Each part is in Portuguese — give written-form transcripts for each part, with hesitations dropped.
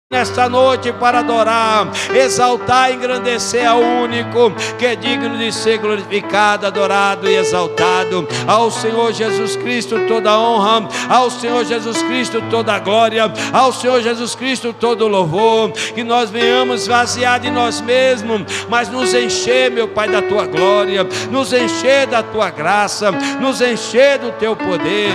nesta noite para adorar, exaltar e engrandecer ao único que é digno de ser glorificado, adorado e exaltado. Ao Senhor Jesus Cristo toda a honra, ao Senhor Jesus Cristo toda a glória, ao Senhor Jesus Cristo todo o louvor. Que nós venhamos esvaziar de nós mesmos, mas nos encher, meu Pai, da tua glória, nos encher da tua graça, nos encher do teu poder.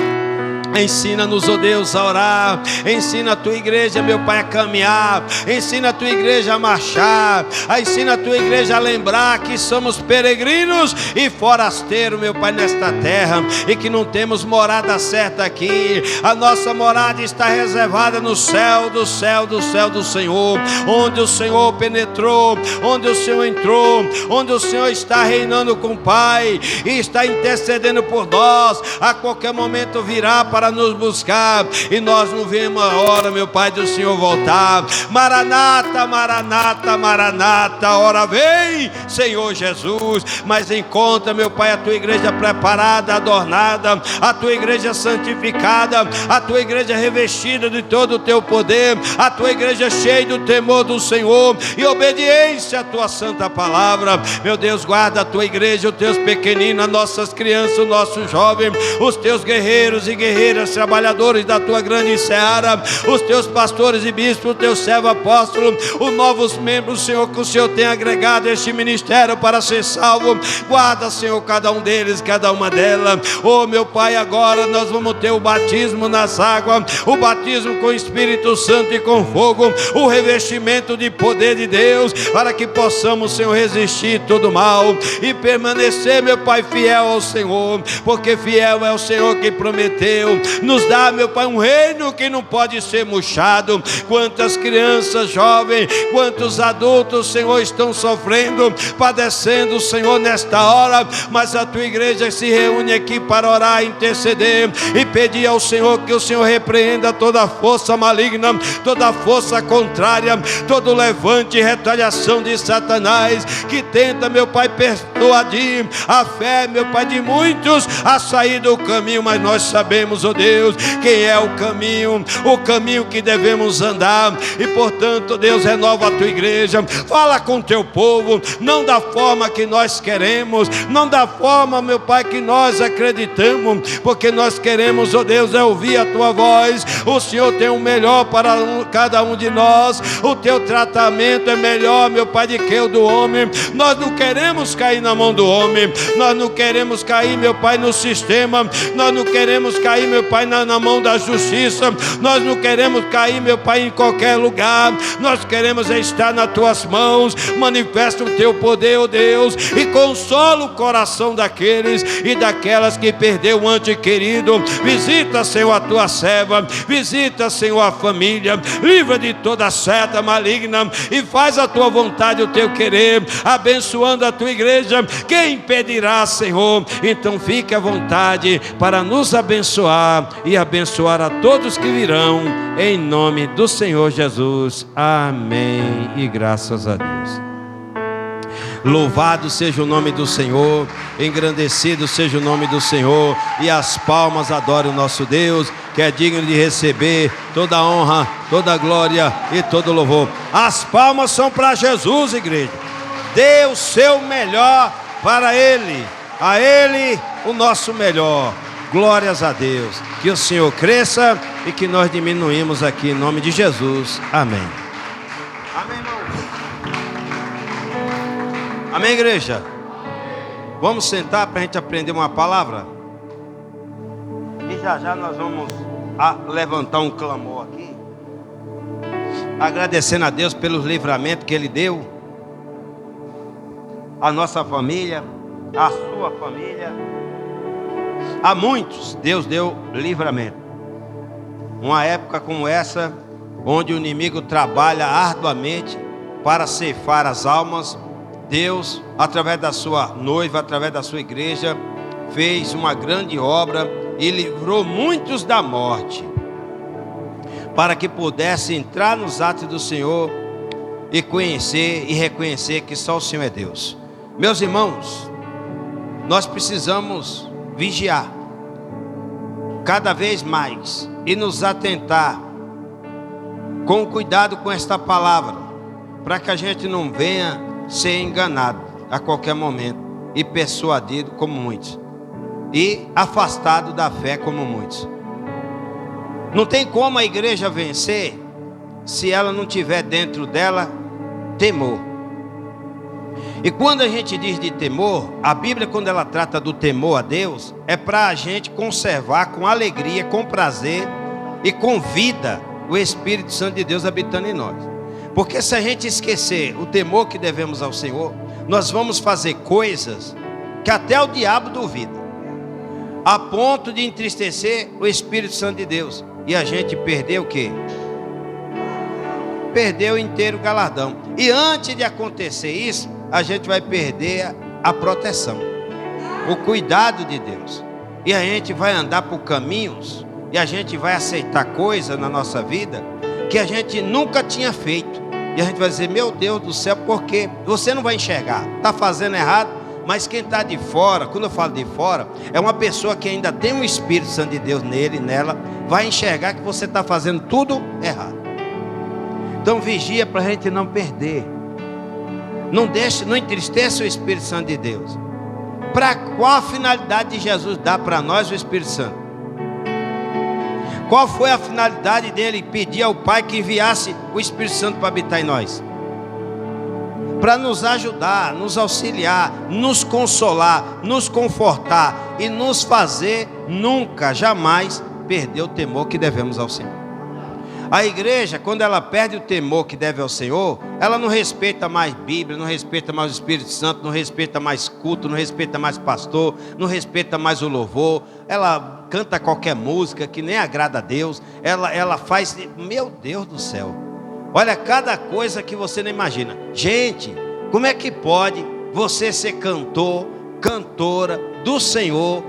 Ensina-nos, ó Deus, a orar. Ensina a tua igreja, meu Pai, a caminhar. Ensina a tua igreja a marchar. Ensina a tua igreja a lembrar que somos peregrinos e forasteiros, meu Pai, nesta terra, e que não temos morada certa aqui. A nossa morada está reservada no céu, do céu, do céu do Senhor, onde o Senhor penetrou, onde o Senhor entrou, onde o Senhor está reinando com o Pai e está intercedendo por nós. A qualquer momento virá para nos buscar, e nós não vemos a hora, meu Pai, do Senhor voltar. Maranata, Maranata, Maranata, ora vem, Senhor Jesus. Mas encontra, meu Pai, a tua igreja preparada, adornada, a tua igreja santificada, a tua igreja revestida de todo o teu poder, a tua igreja cheia do temor do Senhor e obediência à tua santa palavra. Meu Deus, guarda a tua igreja, os teus pequeninos, as nossas crianças, os nossos jovens, os teus guerreiros e guerreiras, trabalhadores da tua grande seara, os teus pastores e bispos, o teu servo apóstolo, os novos membros, Senhor, que o Senhor tem agregado a este ministério para ser salvo. Guarda, Senhor, cada um deles, cada uma delas. Oh, meu Pai, agora nós vamos ter o batismo nas águas, o batismo com o Espírito Santo e com fogo, o revestimento de poder de Deus, para que possamos, Senhor, resistir todo mal e permanecer, meu Pai, fiel ao Senhor, porque fiel é o Senhor que prometeu nos dá, meu Pai, um reino que não pode ser murchado. Quantas crianças, jovens, quantos adultos, Senhor, estão sofrendo, padecendo, Senhor, nesta hora, mas a tua igreja se reúne aqui para orar, interceder e pedir ao Senhor que o Senhor repreenda toda força maligna, toda força contrária, todo levante e retaliação de Satanás, que tenta, meu Pai, persuadir a fé, meu Pai, de muitos a sair do caminho. Mas nós sabemos, ó Deus, quem é o caminho que devemos andar. E portanto, Deus, renova a tua igreja, fala com o teu povo, não da forma que nós queremos, não da forma, meu Pai, que nós acreditamos, porque nós queremos, ó Deus, é ouvir a tua voz. O Senhor tem o melhor para cada um de nós, o teu tratamento é melhor, meu Pai, do que o do homem. Nós não queremos cair na mão do homem, nós não queremos cair, meu Pai, no sistema, nós não queremos cair, meu Pai, na mão da justiça, nós não queremos cair, meu Pai, em qualquer lugar. Nós queremos estar nas tuas mãos. Manifesta o teu poder, ó Deus, e consola o coração daqueles e daquelas que perdeu o ante querido. Visita, Senhor, a tua serva, visita, Senhor, a família, livra de toda seta maligna e faz a tua vontade, o teu querer, abençoando a tua igreja. Quem impedirá, Senhor? Então fique à vontade para nos abençoar e abençoar a todos que virão, em nome do Senhor Jesus. Amém e graças a Deus. Louvado seja o nome do Senhor, engrandecido seja o nome do Senhor, e as palmas adorem o nosso Deus, que é digno de receber toda a honra, toda a glória e todo o louvor. As palmas são para Jesus, igreja. Dê o seu melhor para Ele, a Ele o nosso melhor. Glórias a Deus. Que o Senhor cresça e que nós diminuímos aqui em nome de Jesus. Amém. Amém, irmão. Amém, igreja. Vamos sentar para a gente aprender uma palavra. E já nós vamos levantar um clamor aqui, agradecendo a Deus pelos livramentos que Ele deu à nossa família, à sua família. A muitos Deus deu livramento. Uma época como essa, onde o inimigo trabalha arduamente para ceifar as almas, Deus, através da sua noiva, através da sua igreja, fez uma grande obra e livrou muitos da morte, para que pudesse entrar nos atos do Senhor e conhecer e reconhecer que só o Senhor é Deus. Meus irmãos, nós precisamos vigiar cada vez mais e nos atentar com cuidado com esta palavra, para que a gente não venha ser enganado a qualquer momento e persuadido como muitos, e afastado da fé como muitos. Não tem como a igreja vencer se ela não tiver dentro dela temor. E quando a gente diz de temor, a Bíblia, quando ela trata do temor a Deus, é para a gente conservar com alegria, com prazer e com vida o Espírito Santo de Deus habitando em nós. Porque se a gente esquecer o temor que devemos ao Senhor, nós vamos fazer coisas que até o diabo duvida, a ponto de entristecer o Espírito Santo de Deus. E a gente perdeu o quê? Perdeu inteiro o galardão. E antes de acontecer isso, a gente vai perder a proteção, o cuidado de Deus. E a gente vai andar por caminhos, e a gente vai aceitar coisas na nossa vida que a gente nunca tinha feito. E a gente vai dizer, meu Deus do céu, por quê? Você não vai enxergar, está fazendo errado. Mas quem está de fora, quando eu falo de fora, é uma pessoa que ainda tem um Espírito Santo de Deus nele, nela, vai enxergar que você está fazendo tudo errado. Então vigia para a gente não perder. Não deixe, não entristeça o Espírito Santo de Deus. Para qual a finalidade de Jesus dar para nós o Espírito Santo? Qual foi a finalidade dele pedir ao Pai que enviasse o Espírito Santo para habitar em nós? Para nos ajudar, nos auxiliar, nos consolar, nos confortar e nos fazer nunca, jamais perder o temor que devemos ao Senhor. A igreja, quando ela perde o temor que deve ao Senhor, ela não respeita mais Bíblia, não respeita mais o Espírito Santo, não respeita mais culto, não respeita mais pastor, não respeita mais o louvor. Ela canta qualquer música que nem agrada a Deus. Ela faz, meu Deus do céu, olha cada coisa que você não imagina. Gente, como é que pode você ser cantor, cantora do Senhor,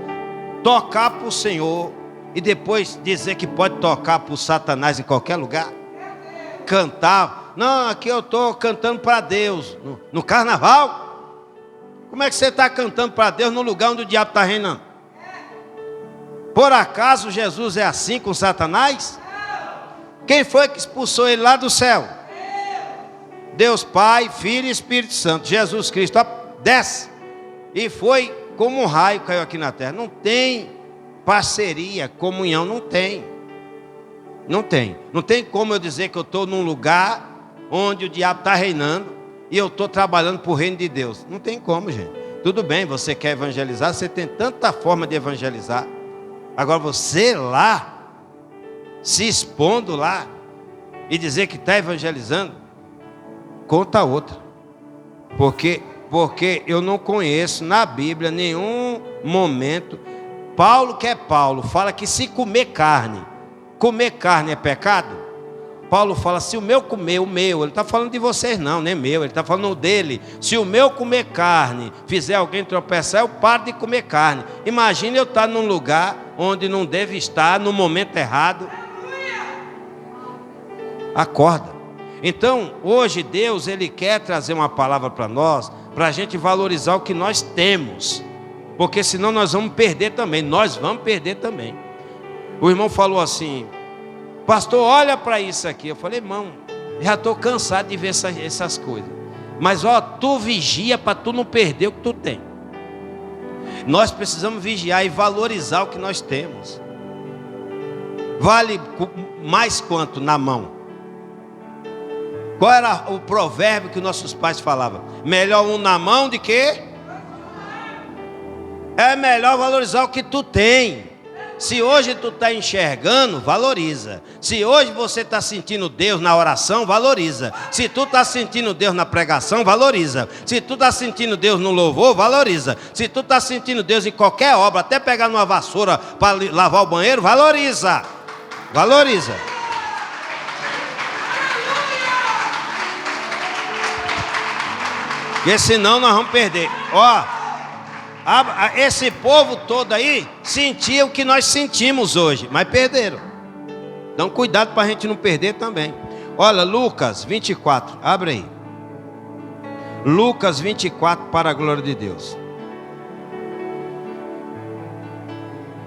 tocar para o Senhor e depois dizer que pode tocar para o Satanás em qualquer lugar? Cantar, não, aqui eu estou cantando para Deus, no carnaval. Como é que você está cantando para Deus no lugar onde o diabo está reinando? Por acaso Jesus é assim com Satanás? Quem foi que expulsou ele lá do céu? Deus Pai, Filho e Espírito Santo. Jesus Cristo desce e foi como um raio, caiu aqui na terra. Não tem parceria, comunhão, não tem. Não tem. Não tem como eu dizer que eu estou num lugar onde o diabo está reinando e eu estou trabalhando para o reino de Deus. Não tem como, gente. Tudo bem, você quer evangelizar, você tem tanta forma de evangelizar. Agora você lá, se expondo lá e dizer que está evangelizando, conta outra. Porque eu não conheço na Bíblia nenhum momento. Paulo, que é Paulo, fala que se comer carne é pecado. Paulo fala, se o meu comer, o meu, ele está falando de vocês não, nem meu, ele está falando dele. Se o meu comer carne fizer alguém tropeçar, eu paro de comer carne. Imagine eu estar num lugar onde não deve estar, no momento errado. Acorda. Então, hoje Deus, Ele quer trazer uma palavra para nós, para a gente valorizar o que nós temos. Porque senão nós vamos perder também, O irmão falou assim, pastor, olha para isso aqui. Eu falei, irmão, já estou cansado de ver essas coisas. Mas ó, tu vigia para tu não perder o que tu tem. Nós precisamos vigiar e valorizar o que nós temos. Vale mais quanto na mão? Qual era o provérbio que nossos pais falavam? Melhor um na mão do que? É melhor valorizar o que tu tem. Se hoje tu está enxergando, valoriza. Se hoje você está sentindo Deus na oração, valoriza. Se tu está sentindo Deus na pregação, valoriza. Se tu está sentindo Deus no louvor, valoriza. Se tu está sentindo Deus em qualquer obra, até pegar numa vassoura para lavar o banheiro, valoriza. Valoriza. Porque senão nós vamos perder. Ó, esse povo todo aí sentia o que nós sentimos hoje, mas perderam. Então cuidado para a gente não perder também. Olha, Lucas 24, abre aí. Lucas 24, para a glória de Deus.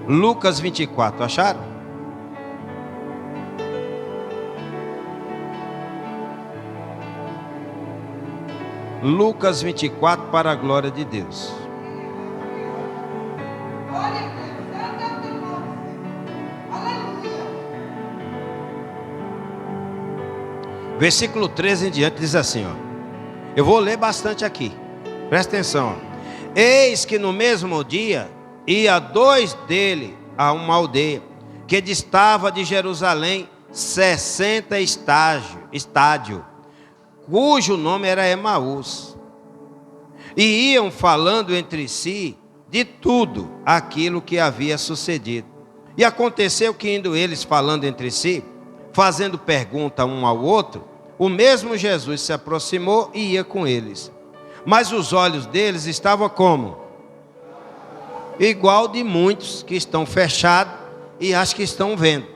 Lucas 24, acharam? Lucas 24, para a glória de Deus. Versículo 13 em diante diz assim, ó. Eu vou ler bastante aqui. Presta atenção, ó. Eis que no mesmo dia ia dois dele a uma aldeia que distava de Jerusalém 60 estádio, cujo nome era Emaús. E iam falando entre si de tudo aquilo que havia sucedido. E aconteceu que indo eles falando entre si, fazendo pergunta um ao outro, o mesmo Jesus se aproximou e ia com eles. Mas os olhos deles estavam como? Igual de muitos que estão fechados e acham que estão vendo.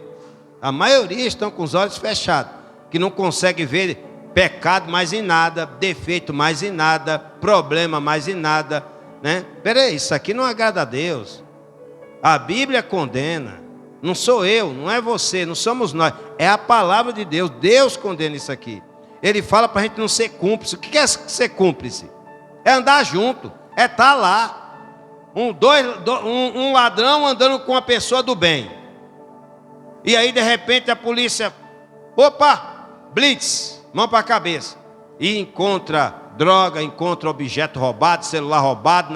A maioria estão com os olhos fechados, que não consegue ver pecado mais em nada, defeito mais em nada, problema mais em nada, né? Peraí, isso aqui não agrada a Deus. A Bíblia condena. Não sou eu, não é você, não somos nós. É a palavra de Deus. Deus condena isso aqui. Ele fala para a gente não ser cúmplice. O que é ser cúmplice? É andar junto, é estar lá. Um ladrão andando com uma pessoa do bem. E aí de repente a polícia, opa, blitz, mão para a cabeça. E encontra droga, encontra objeto roubado, celular roubado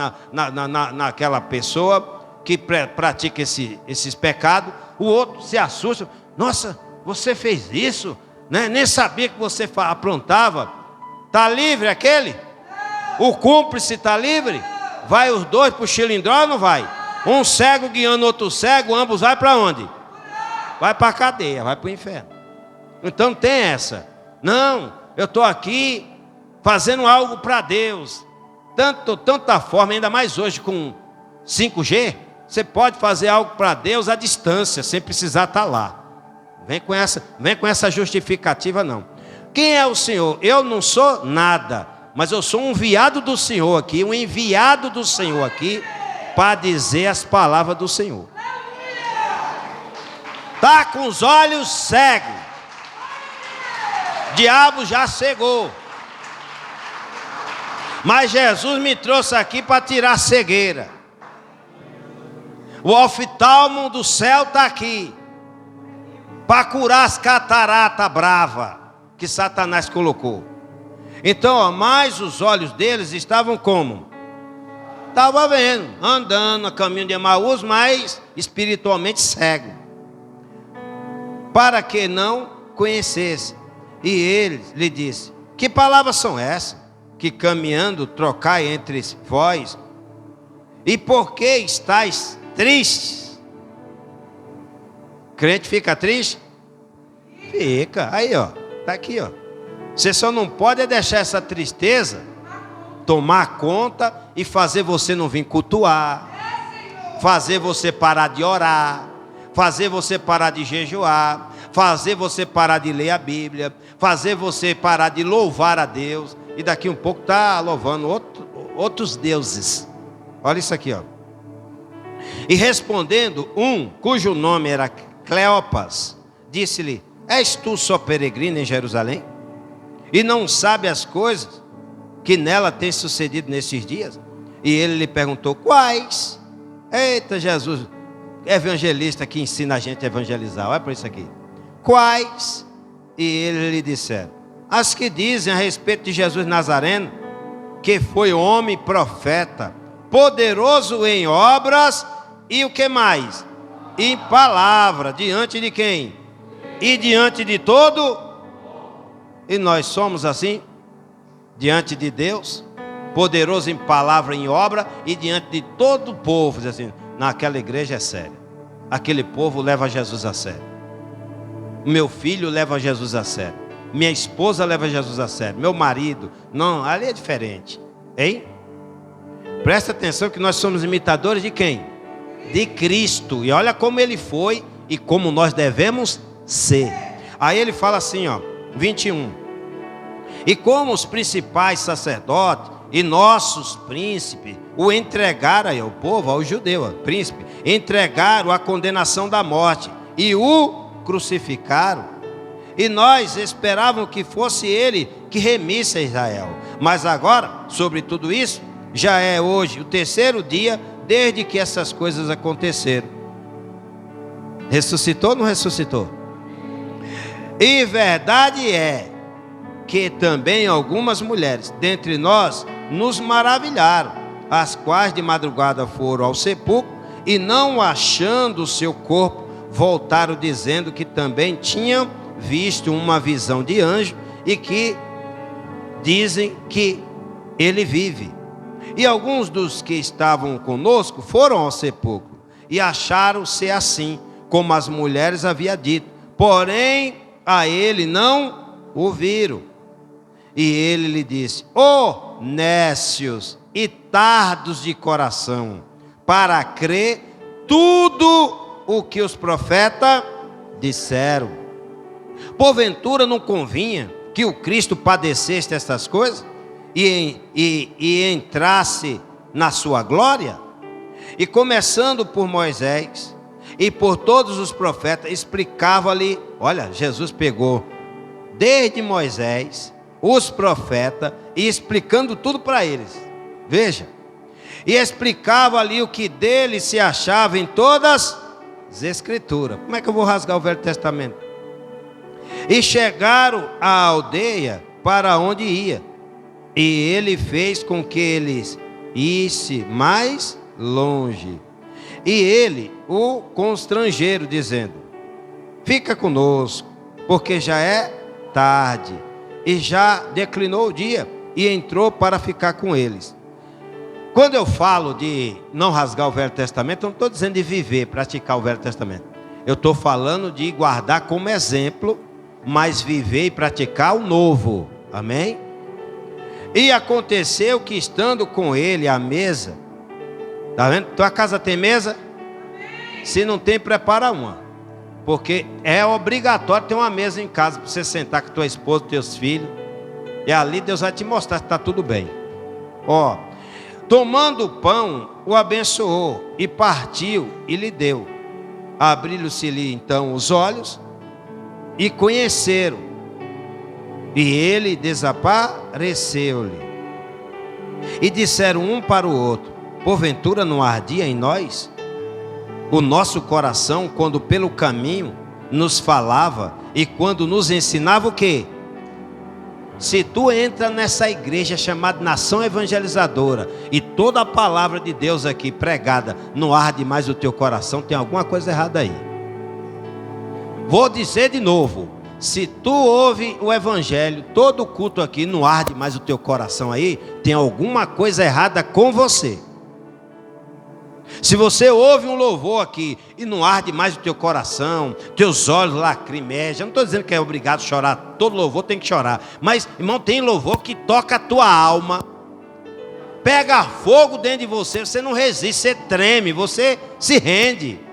naquela pessoa que pratica esses pecados. O outro se assusta. Nossa, você fez isso? Né? Nem sabia que você aprontava. Está livre aquele? O cúmplice está livre? Vai os dois para o chilindró ou não vai? Um cego guiando outro cego, ambos vai para onde? Vai para a cadeia, vai para o inferno. Então tem essa. Não, eu estou aqui fazendo algo para Deus. Tanta forma, ainda mais hoje com 5G, você pode fazer algo para Deus à distância, sem precisar estar lá. Vem com essa justificativa não. Quem é o Senhor? Eu não sou nada, mas eu sou um enviado do Senhor aqui, um enviado do Senhor aqui, para dizer as palavras do Senhor. Está com os olhos cegos. O diabo já cegou. Mas Jesus me trouxe aqui para tirar a cegueira. O oftalmo do céu está aqui para curar as cataratas bravas que Satanás colocou. Então, ó, mas os olhos deles estavam como? Estava vendo, andando a caminho de Emaús, mas espiritualmente cego, para que não conhecesse. E ele lhe disse: que palavras são essas que caminhando trocai entre vós? E por que estáis tristes? Crente fica triste? Fica. Aí, ó, tá aqui, ó. Você só não pode deixar essa tristeza tomar conta e fazer você não vir cultuar, fazer você parar de orar, fazer você parar de jejuar, fazer você parar de ler a Bíblia, fazer você parar de louvar a Deus, e daqui um pouco tá louvando outros deuses. Olha isso aqui, ó. E respondendo um, cujo nome era Cleopas, disse-lhe: és tu só peregrino em Jerusalém? E não sabe as coisas que nela tem sucedido nesses dias? E ele lhe perguntou: quais? Eita, Jesus, evangelista que ensina a gente a evangelizar. Olha para isso aqui. Quais? E ele lhe disseram: as que dizem a respeito de Jesus Nazareno, que foi homem profeta, poderoso em obras, e o que mais? Em palavra, diante de quem? E diante de todo. E nós somos assim, diante de Deus, poderoso em palavra, em obra, e diante de todo o povo. Diz assim: naquela igreja é sério, aquele povo leva Jesus a sério, meu filho leva Jesus a sério, minha esposa leva Jesus a sério, meu marido. Não, ali é diferente, hein? Presta atenção que nós somos imitadores de quem? De Cristo. E olha como ele foi e como nós devemos ser. Aí ele fala assim, ó, 21. E como os principais sacerdotes e nossos príncipes o entregaram aí ao povo, ao judeu, príncipe, entregaram a condenação da morte e o crucificaram. e nós esperávamos que fosse ele que remisse a Israel. Mas agora, sobre tudo isso, já é hoje o terceiro dia desde que essas coisas aconteceram. Ressuscitou ou não ressuscitou? E verdade é que também algumas mulheres dentre nós nos maravilharam, as quais de madrugada foram ao sepulcro e, não achando o seu corpo, voltaram dizendo que também tinham visto uma visão de anjo e que dizem que ele vive. E alguns dos que estavam conosco foram ao sepulcro e acharam ser assim, como as mulheres haviam dito, porém a ele não o viram. E ele lhe disse: ó nécios e tardos de coração, para crer tudo o que os profetas disseram. Porventura não convinha que o Cristo padecesse estas coisas e entrasse na sua glória? E começando por Moisés e por todos os profetas, explicava-lhe. Olha, Jesus pegou desde Moisés, os profetas, e explicando tudo para eles. Veja, e explicava ali o que dele se achava em todas as Escrituras. Como é que eu vou rasgar o Velho Testamento? E chegaram à aldeia para onde ia, e ele fez com que eles issem mais longe. E ele o constrangeram, dizendo: fica conosco, porque já é tarde, e já declinou o dia, e entrou para ficar com eles. Quando eu falo de não rasgar o Velho Testamento, eu não estou dizendo de viver, praticar o Velho Testamento. Eu estou falando de guardar como exemplo, mas viver e praticar o novo. Amém? E aconteceu que, estando com ele à mesa, está vendo? Tua casa tem mesa? Se não tem, prepara uma. Porque é obrigatório ter uma mesa em casa para você sentar com tua esposa, teus filhos. E ali Deus vai te mostrar se está tudo bem. Ó, tomando o pão, o abençoou e partiu e lhe deu. Abriram-se-lhe então os olhos e conheceram. E ele desapareceu-lhe. E disseram um para o outro: porventura não ardia em nós o nosso coração quando pelo caminho nos falava e quando nos ensinava o quê? Se tu entra nessa igreja chamada Nação Evangelizadora e toda a palavra de Deus aqui pregada não arde mais o teu coração, tem alguma coisa errada aí. Vou dizer de novo: se tu ouve o evangelho, todo o culto aqui não arde mais o teu coração aí, tem alguma coisa errada com você. Se você ouve um louvor aqui e não arde mais o teu coração, teus olhos lacrimejam, eu não estou dizendo que é obrigado a chorar, todo louvor tem que chorar, mas irmão, tem louvor que toca a tua alma, pega fogo dentro de você, você não resiste, você treme, você se rende.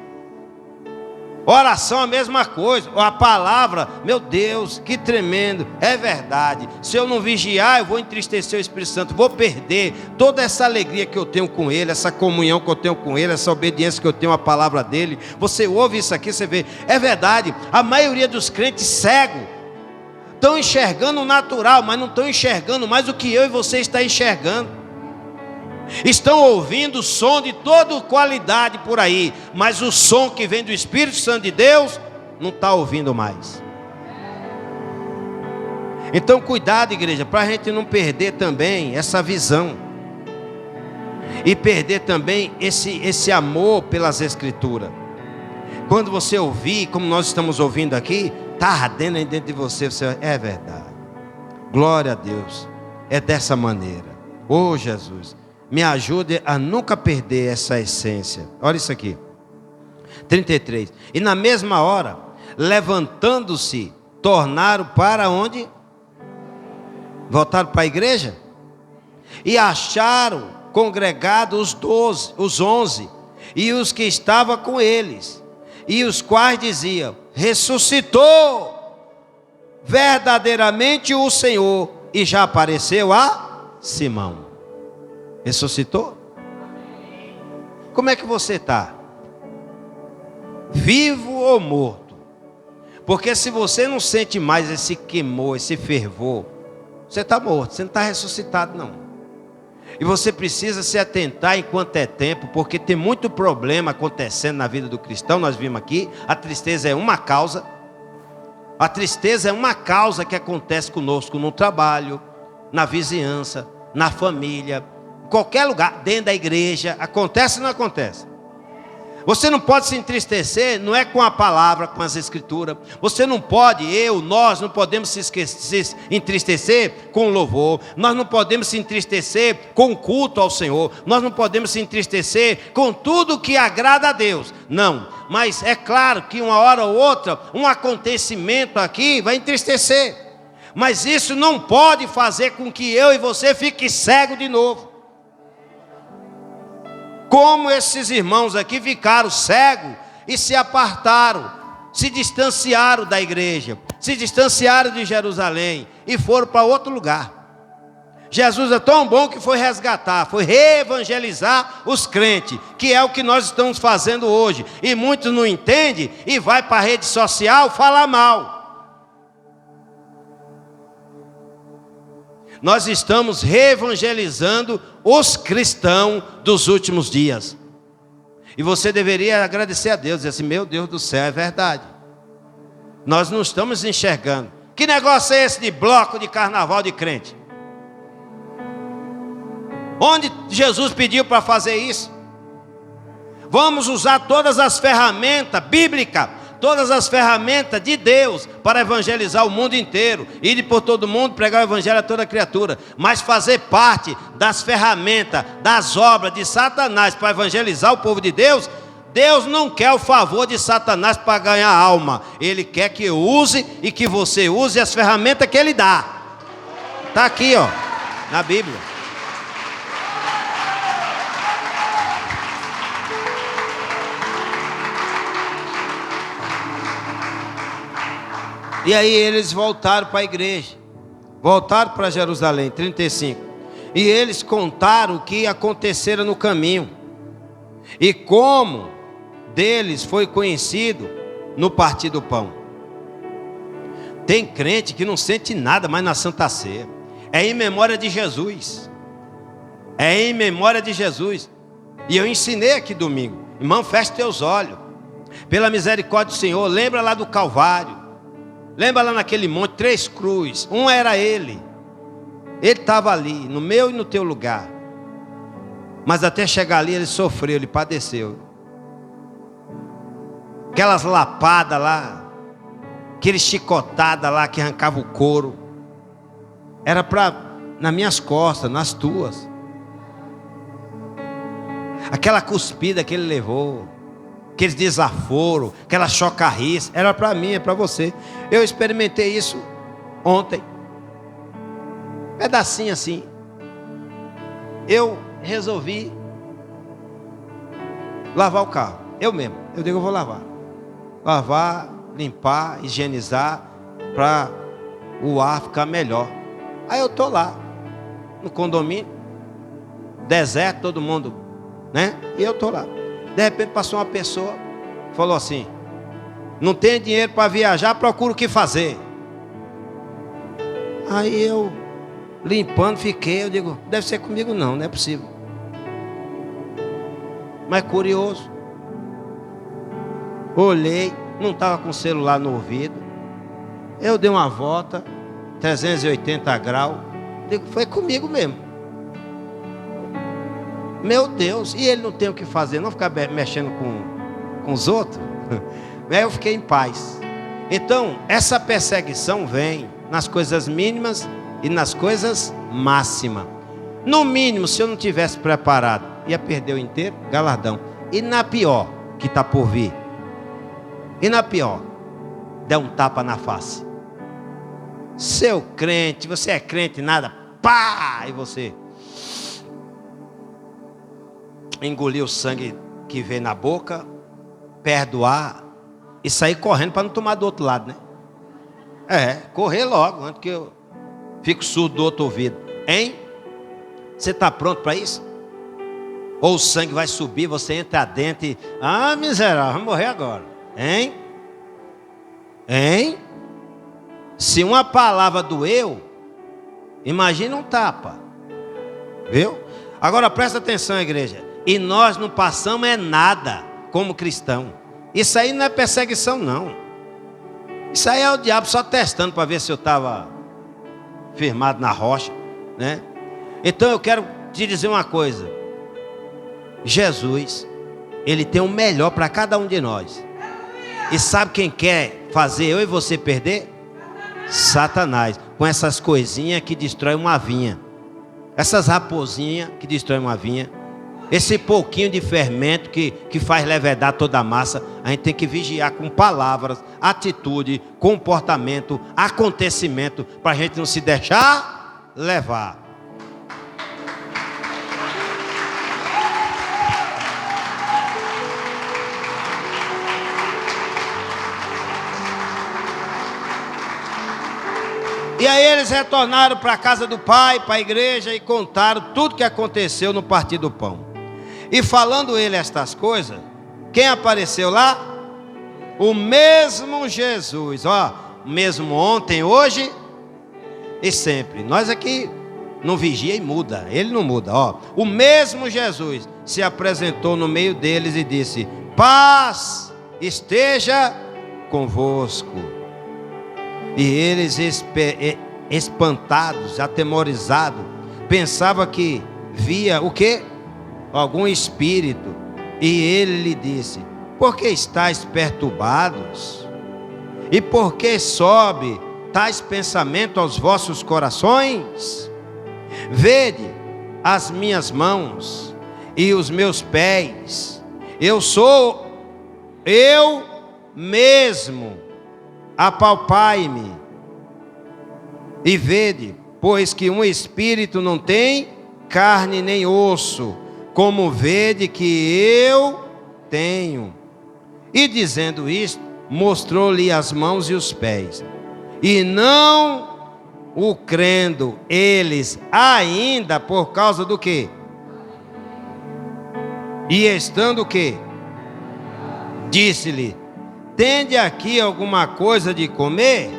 Oração a mesma coisa, a palavra, meu Deus, que tremendo, é verdade. Se eu não vigiar, eu vou entristecer o Espírito Santo, vou perder toda essa alegria que eu tenho com Ele, essa comunhão que eu tenho com Ele, essa obediência que eu tenho à palavra dEle. Você ouve isso aqui, você vê, é verdade. A maioria dos crentes cegos estão enxergando o natural, mas não estão enxergando mais o que eu e você está enxergando. Estão ouvindo som de toda qualidade por aí, mas o som que vem do Espírito Santo de Deus não está ouvindo mais. Então cuidado, igreja, para a gente não perder também essa visão e perder também esse amor pelas Escrituras. Quando você ouvir, como nós estamos ouvindo aqui, está ardendo aí dentro de você, é verdade, glória a Deus, é dessa maneira. Oh Jesus, me ajude a nunca perder essa essência. Olha isso aqui, 33. E na mesma hora, levantando-se, tornaram para onde? Voltaram para a igreja? E acharam congregados os 11, e os que estavam com eles, e os quais diziam: ressuscitou verdadeiramente o Senhor, e já apareceu a Simão. Ressuscitou? Como é que você está? Vivo ou morto? Porque se você não sente mais esse queimor, esse fervor, você está morto, você não está ressuscitado não. E você precisa se atentar enquanto é tempo, porque tem muito problema acontecendo na vida do cristão. Nós vimos aqui, a tristeza é uma causa. A tristeza é uma causa que acontece conosco no trabalho, na vizinhança, na família, em qualquer lugar, dentro da igreja. Acontece ou não acontece? Você não pode se entristecer, não é com a palavra, com as escrituras. Você não pode, nós não podemos se entristecer com o louvor. Nós não podemos se entristecer com o culto ao Senhor. Nós não podemos se entristecer com tudo que agrada a Deus. Não, mas é claro que uma hora ou outra, um acontecimento aqui vai entristecer. Mas isso não pode fazer com que eu e você fique cego de novo. Como esses irmãos aqui ficaram cegos e se apartaram, se distanciaram da igreja, se distanciaram de Jerusalém e foram para outro lugar. Jesus é tão bom que foi resgatar, foi reevangelizar os crentes, que é o que nós estamos fazendo hoje. E muitos não entendem e vai para a rede social falar mal. Nós estamos reevangelizando os cristãos dos últimos dias. E você deveria agradecer a Deus, dizer assim, meu Deus do céu, é verdade. Nós não estamos enxergando. Que negócio é esse de bloco de carnaval de crente? Onde Jesus pediu para fazer isso? Vamos usar todas as ferramentas bíblicas, todas as ferramentas de Deus para evangelizar o mundo inteiro, ir por todo mundo, pregar o evangelho a toda criatura, mas fazer parte das ferramentas, das obras de Satanás para evangelizar o povo de Deus. Deus não quer o favor de Satanás para ganhar alma. Ele quer que eu use e que você use as ferramentas que Ele dá. Está aqui, ó, na Bíblia. E aí eles voltaram para a igreja, voltaram para Jerusalém, 35. E eles contaram o que acontecera no caminho, e como deles foi conhecido no partir do pão. Tem crente que não sente nada mais na Santa Ceia. É em memória de Jesus. É em memória de Jesus. E eu ensinei aqui domingo. Irmão, feche teus olhos. Pela misericórdia do Senhor, lembra lá do Calvário. Lembra lá naquele monte, 3 cruzes. Um era ele. Ele estava ali, no meu e no teu lugar. Mas até chegar ali ele sofreu, ele padeceu. Aquelas lapadas lá, aqueles chicotadas lá que arrancava o couro. Era nas minhas costas, nas tuas. Aquela cuspida que ele levou, aqueles desaforos, aquela chocarrice, era para mim, é para você. Eu experimentei isso ontem. Pedacinho assim. Eu resolvi lavar o carro. Eu mesmo. Eu digo, eu vou lavar. Lavar, limpar, higienizar, para o ar ficar melhor. Aí eu estou lá, no condomínio, deserto, todo mundo, né? E eu estou lá. De repente passou uma pessoa, falou assim, não tem dinheiro para viajar, procura o que fazer. Aí eu, limpando, fiquei, eu digo, deve ser comigo não, não é possível. Mas curioso. Olhei, não estava com o celular no ouvido. Eu dei uma volta, 380 graus. Digo, foi comigo mesmo. Meu Deus, e ele não tem o que fazer, não ficar mexendo com os outros. Aí eu fiquei em paz. Então, essa perseguição vem nas coisas mínimas e nas coisas máximas. No mínimo, se eu não tivesse preparado, ia perder o inteiro galardão. E na pior, que está por vir. E na pior, der um tapa na face. Seu crente, você é crente nada, pá! E você engolir o sangue que vem na boca, perdoar e sair correndo para não tomar do outro lado, né? É, correr logo, antes que eu fico surdo do outro ouvido. Hein? Você está pronto para isso? Ou o sangue vai subir, você entra dentro e... Ah, miserável, vai morrer agora. Hein? Hein? Se uma palavra doeu, imagina um tapa. Viu? Agora presta atenção, igreja. E nós não passamos nada como cristão. Isso aí não é perseguição, não. Isso aí é o diabo só testando para ver se eu estava firmado na rocha, né? Então eu quero te dizer uma coisa. Jesus, Ele tem o melhor para cada um de nós. E sabe quem quer fazer eu e você perder? Satanás. Com essas coisinhas que destroem uma vinha. Essas raposinhas que destroem uma vinha. Esse pouquinho de fermento que faz levedar toda a massa. A gente tem que vigiar com palavras, atitude, comportamento, acontecimento, para a gente não se deixar levar. E aí eles retornaram para a casa do pai, para a igreja, e contaram tudo que aconteceu no partir do pão. E falando ele estas coisas, quem apareceu lá? O mesmo Jesus, ó, mesmo ontem, hoje e sempre. Nós aqui não vigia e muda, ele não muda, ó. O mesmo Jesus se apresentou no meio deles e disse: paz esteja convosco. E eles espantados, atemorizados, pensavam que via o quê? Algum espírito. E ele lhe disse: por que estáis perturbados? E por que sobe tais pensamentos aos vossos corações? Vede as minhas mãos e os meus pés. Eu sou eu mesmo. Apalpai-me e vede, pois que um espírito não tem carne nem osso, como vede que eu tenho. E dizendo isto, mostrou-lhe as mãos e os pés. E não o crendo eles ainda, por causa do quê? E estando o quê? Disse-lhe: tende aqui alguma coisa de comer?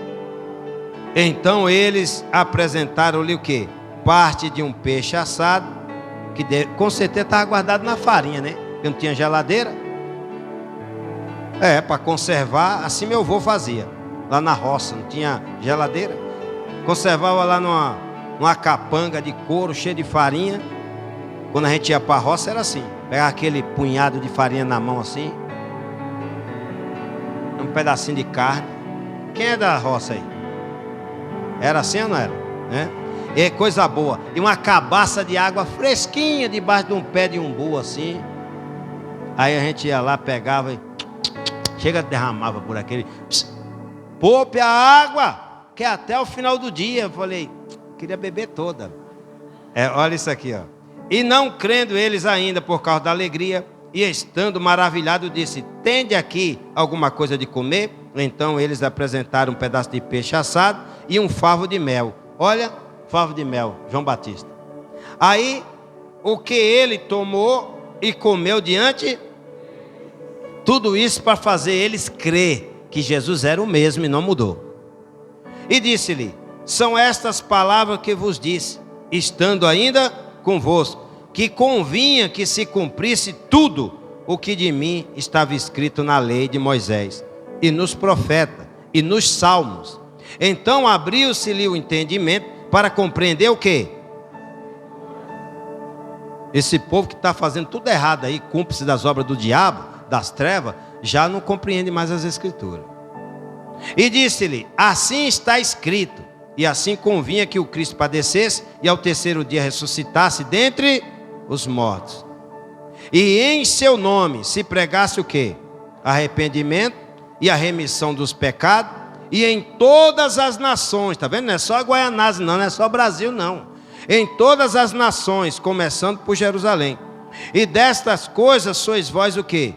Então eles apresentaram-lhe o quê? Parte de um peixe assado, que com certeza estava guardado na farinha, né? Porque não tinha geladeira. Para conservar, assim meu avô fazia. Lá na roça, não tinha geladeira. Conservava lá numa capanga de couro, cheia de farinha. Quando a gente ia para a roça era assim. Pegava aquele punhado de farinha na mão assim. Um pedacinho de carne. Quem é da roça aí? Era assim ou não era? É coisa boa. E uma cabaça de água fresquinha debaixo de um pé de umbu assim. Aí a gente ia lá, pegava e chega, derramava por aquele. Poupe a água, que é até o final do dia. Eu falei, queria beber toda. Olha isso aqui, ó. E não crendo eles ainda por causa da alegria, e estando maravilhado, disse: tende aqui alguma coisa de comer? Então eles apresentaram um pedaço de peixe assado e um favo de mel. Olha, favo de mel, João Batista. Aí, o que ele tomou e comeu diante, tudo isso para fazer eles crer que Jesus era o mesmo e não mudou. E disse-lhe: são estas palavras que vos disse, estando ainda convosco, que convinha que se cumprisse tudo o que de mim estava escrito na lei de Moisés, e nos profetas, e nos salmos. Então abriu-se-lhe o entendimento para compreender o quê? Esse povo que está fazendo tudo errado aí, cúmplice das obras do diabo, das trevas, já não compreende mais as escrituras. E disse-lhe: assim está escrito, e assim convinha que o Cristo padecesse e ao terceiro dia ressuscitasse dentre os mortos. E em seu nome se pregasse o quê? Arrependimento e a remissão dos pecados, e em todas as nações, tá vendo? Não é só Guaianazes não, não é só Brasil não. Em todas as nações, começando por Jerusalém. E destas coisas sois vós o quê?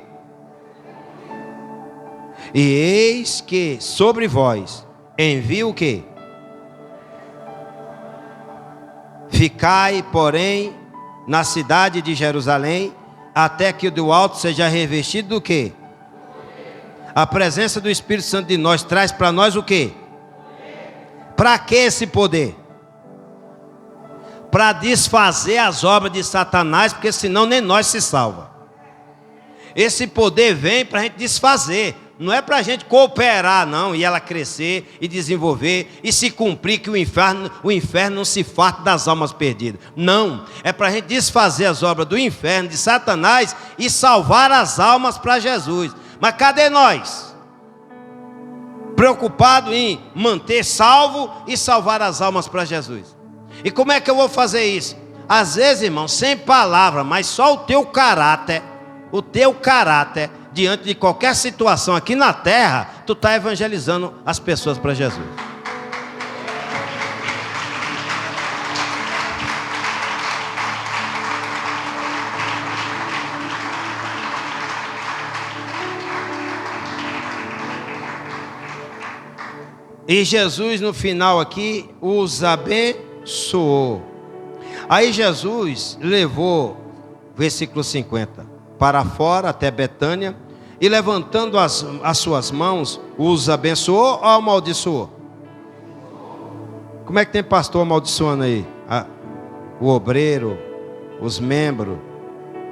E eis que sobre vós envio o quê? Ficai, porém, na cidade de Jerusalém, até que o do alto seja revestido do quê? A presença do Espírito Santo de nós traz para nós o quê? Para que esse poder? Para desfazer as obras de Satanás, porque senão nem nós se salva. Esse poder vem para a gente desfazer. Não é para a gente cooperar, não, e ela crescer e desenvolver e se cumprir que o inferno não se farta das almas perdidas. Não, é para a gente desfazer as obras do inferno, de Satanás e salvar as almas para Jesus. Mas cadê nós? Preocupado em manter salvo e salvar as almas para Jesus. E como é que eu vou fazer isso? Às vezes, irmão, sem palavra, mas só o teu caráter, diante de qualquer situação aqui na terra, tu está evangelizando as pessoas para Jesus. E Jesus no final aqui os abençoou. Aí Jesus levou, versículo 50, para fora até Betânia, e levantando as suas mãos, os abençoou ou amaldiçoou? Como é que tem pastor amaldiçoando aí? O obreiro, os membros,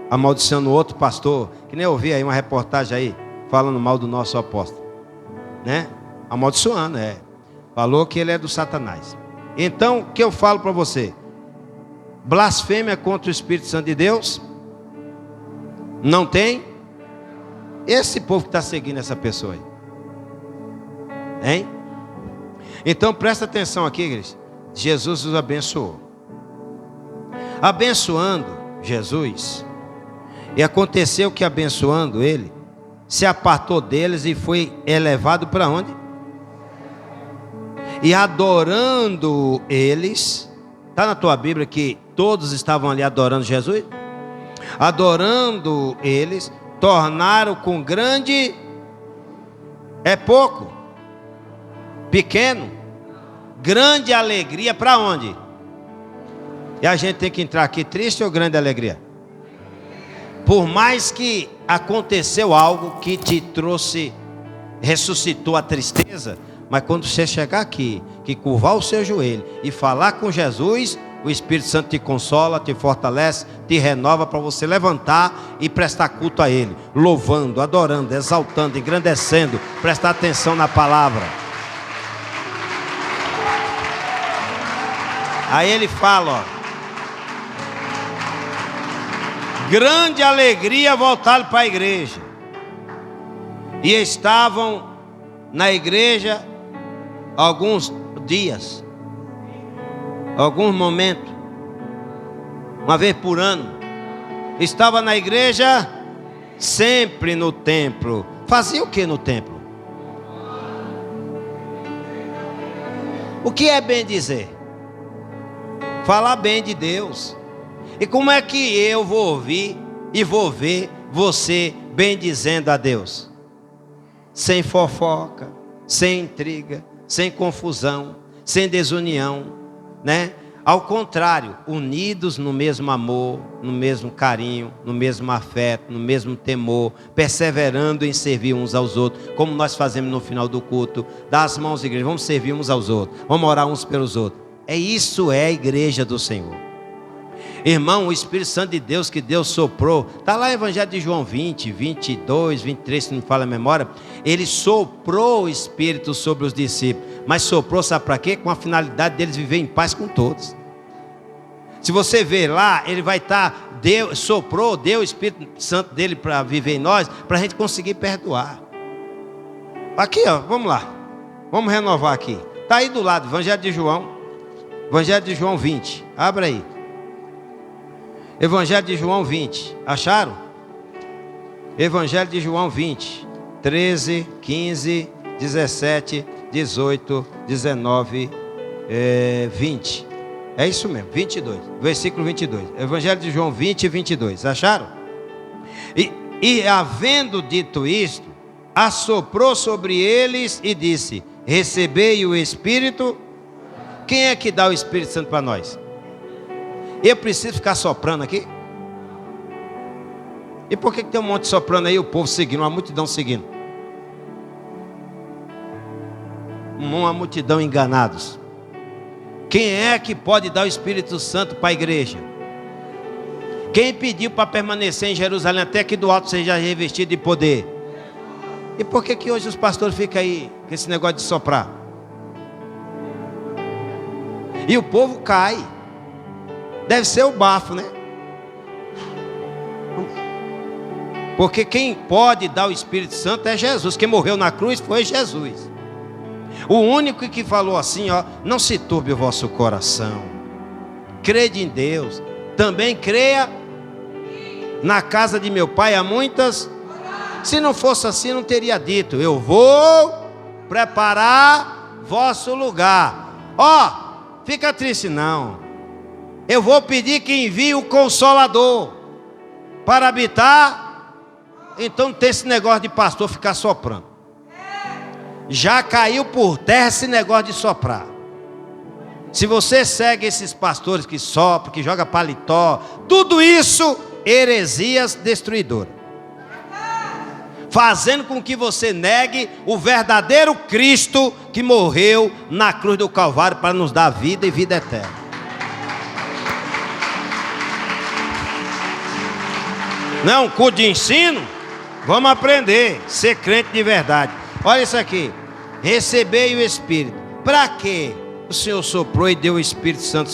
amaldiçoando outro pastor, que nem eu vi aí uma reportagem aí, falando mal do nosso apóstolo, né? Amaldiçoando, falou que ele é do Satanás. Então, o que eu falo para você? Blasfêmia contra o Espírito Santo de Deus? Não tem? Esse povo que está seguindo essa pessoa aí, hein? Então presta atenção aqui, igreja. Jesus os abençoou. Abençoando Jesus, e aconteceu que abençoando ele, se apartou deles e foi elevado para onde? E adorando eles, está na tua Bíblia que todos estavam ali adorando Jesus? Adorando eles, tornaram com grande, é pouco, pequeno, grande alegria para onde? E a gente tem que entrar aqui triste ou grande alegria? Por mais que aconteceu algo que te trouxe, ressuscitou a tristeza, mas quando você chegar aqui, que curvar o seu joelho e falar com Jesus, o Espírito Santo te consola, te fortalece, te renova para você levantar e prestar culto a Ele, louvando, adorando, exaltando, engrandecendo, prestar atenção na palavra. Aí ele fala, grande alegria voltaram para a igreja, e estavam na igreja alguns dias, alguns momentos, uma vez por ano. Estava na igreja, sempre no templo. Fazia o que no templo? O que é bem dizer? Falar bem de Deus. E como é que eu vou ouvir e vou ver você bem dizendo a Deus? Sem fofoca, sem intriga, sem confusão, sem desunião, né? Ao contrário, unidos no mesmo amor, no mesmo carinho, no mesmo afeto, no mesmo temor, perseverando em servir uns aos outros, como nós fazemos no final do culto. Dá as mãos, igreja, vamos servir uns aos outros, vamos orar uns pelos outros. Isso é a igreja do Senhor. Irmão, o Espírito Santo de Deus que Deus soprou, está lá no Evangelho de João 20, 22, 23, se não me falha a memória. Ele soprou o Espírito sobre os discípulos, mas soprou, sabe para quê? Com a finalidade deles viver em paz com todos. Se você ver lá, ele vai estar, soprou, deu o Espírito Santo dele para viver em nós, para a gente conseguir perdoar. Aqui, ó, vamos lá, vamos renovar aqui. Está aí do lado, Evangelho de João 20, abre aí. Evangelho de João 20, acharam? Evangelho de João 20, 13, 15, 17, 18, 19, 20. É isso mesmo, 22, versículo 22. Evangelho de João 20, 22, acharam? E havendo dito isto, assoprou sobre eles e disse: recebei o Espírito. Quem é que dá o Espírito Santo para nós? Eu preciso ficar soprando aqui? E por que tem um monte de soprando aí, o povo seguindo, uma multidão seguindo? uma multidão enganados. Quem é que pode dar o Espírito Santo para a igreja? Quem pediu para permanecer em Jerusalém até que do alto seja revestido de poder? E por que hoje os pastores ficam aí com esse negócio de soprar? E o povo cai. Deve ser o bafo, né? Porque quem pode dar o Espírito Santo é Jesus. Quem morreu na cruz foi Jesus. O único que falou assim, ó: não se turbe o vosso coração, crede em Deus, também creia. Na casa de meu pai há muitas. Se não fosse assim, não teria dito: eu vou preparar vosso lugar. Ó, fica triste não. Eu vou pedir que envie o Consolador para habitar. Então não tem esse negócio de pastor ficar soprando. Já caiu por terra esse negócio de soprar. Se você segue esses pastores que sopram, que jogam paletó, tudo isso, heresias destruidoras, fazendo com que você negue o verdadeiro Cristo que morreu na cruz do Calvário para nos dar vida e vida eterna. Não é um culto de ensino? Vamos aprender, ser crente de verdade. Olha isso aqui: recebei o Espírito. Para quê? O Senhor soprou e deu o Espírito Santo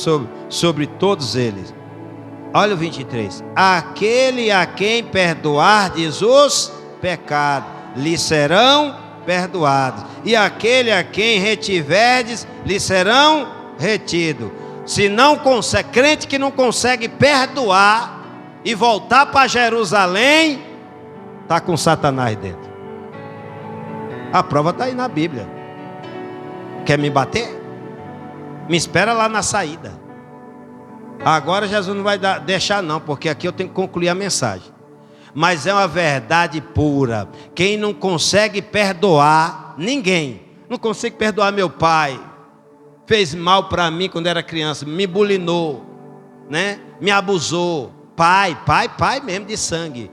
sobre todos eles. Olha o 23. Aquele a quem perdoardes os pecados, lhe serão perdoados. E aquele a quem retiverdes, lhe serão retidos. Se não consegue, crente que não consegue perdoar e voltar para Jerusalém, está com Satanás dentro. A prova está aí na Bíblia. Quer me bater? Me espera lá na saída. Agora Jesus não vai deixar não, porque aqui eu tenho que concluir a mensagem. Mas é uma verdade pura. Quem não consegue perdoar ninguém, não consigo perdoar meu pai, fez mal para mim quando era criança, me bulinou, né? Me abusou. Pai mesmo de sangue.